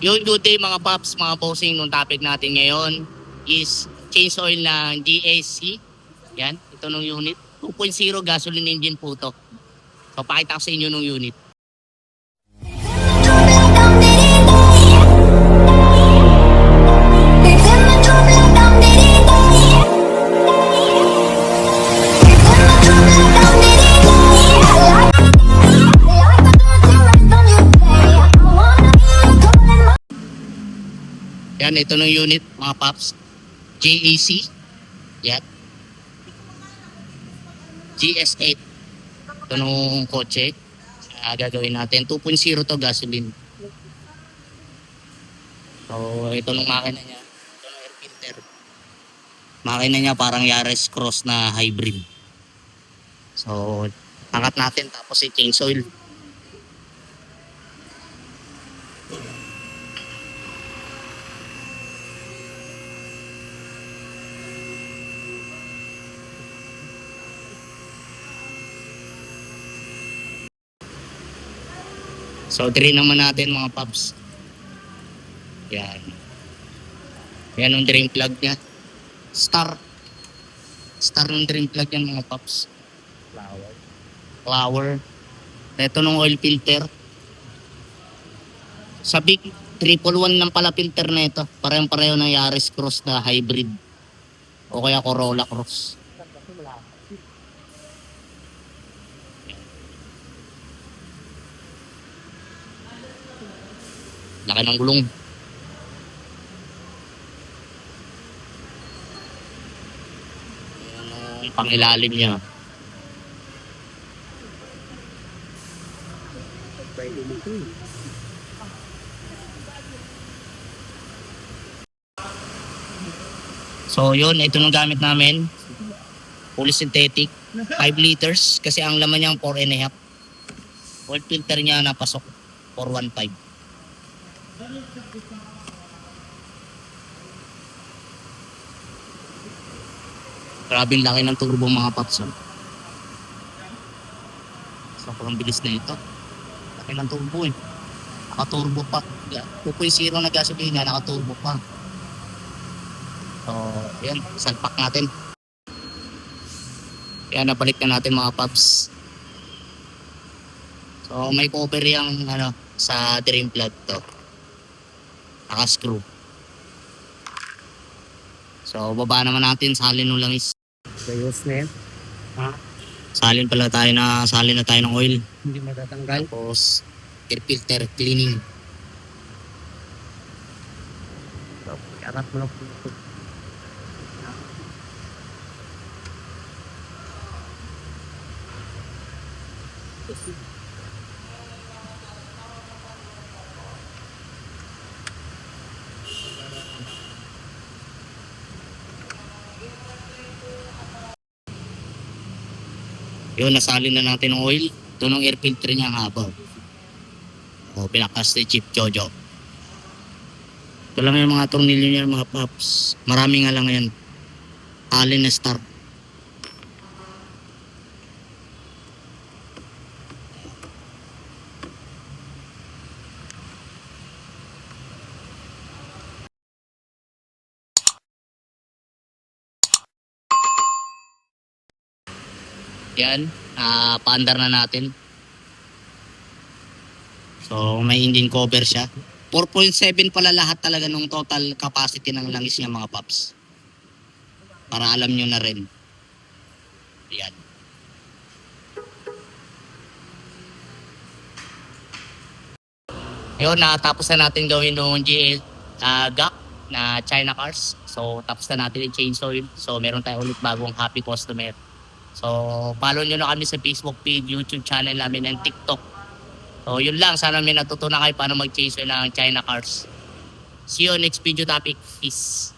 Yun, good day mga paps, mga bossing. Nung topic natin ngayon is change oil ng GSC. Yan, ito nung unit. 2.0 gasoline engine po to. So, pakita ko sa inyo nung unit. Yan, ito nung unit mga paps. JAC. Yan. GS8. Ito nung kotse. Gagawin natin. 2.0 to gasoline. So, ito nung makina niya. Ito nung air filter. Makina niya parang Yaris Cross na hybrid. So, angat natin tapos i-change oil. So, drain naman natin mga paps. Yan. Yan ang drain plug niya. Star ng drain plug yan mga paps. Flower. Ito nung oil filter. Sa big 111 lang pala filter na ito. Parehong-pareho ng Yaris Cross na hybrid. O kaya Corolla Cross. Laki ng gulong. Ayan ang pangilalim niya. So yun, ito nung gamit namin. Fully synthetic. 5 liters. Kasi ang laman niya 4.5. Oil filter niya napasok 415. Grabe laki ng turbo mga paps. Sobrang bilis na ito. Laki ng turbo eh. Naka-turbo pa. 2.0 na gasoline na naka-turbo pa. So, yan. Salpak natin. Yan, nabalik na natin mga paps. So, may cover yung sa drain plug to. Naka-screw. So, baba naman natin. Salin nung langis. Ayos na yan. Ha? Salin na tayo ng oil. Hindi matatanggal. Tapos, air filter cleaning. So, iangat mo lang po. Yun, nasalin na natin ng oil. Ito ng air filter niya ang haba. O, pinakas ni Chief Jojo. Ito lang yung mga tornilyo niya mga paps. Marami nga lang yan. Allen na star. Yan, paandar na natin. So, may engine cover siya. 4.7 pala lahat talaga ng total capacity ng langis niya mga paps. Para alam nyo na rin. Yan. Yun, natapos na natin gawin yung GAC na China cars. So, tapos na natin yung change oil. So, meron tayo ulit bagong happy customer. So, follow nyo na kami sa Facebook page, YouTube channel namin, and TikTok. So, yun lang. Sana may natutunan kayo paano mag-change oil ng China cars. See you next video topic. Peace.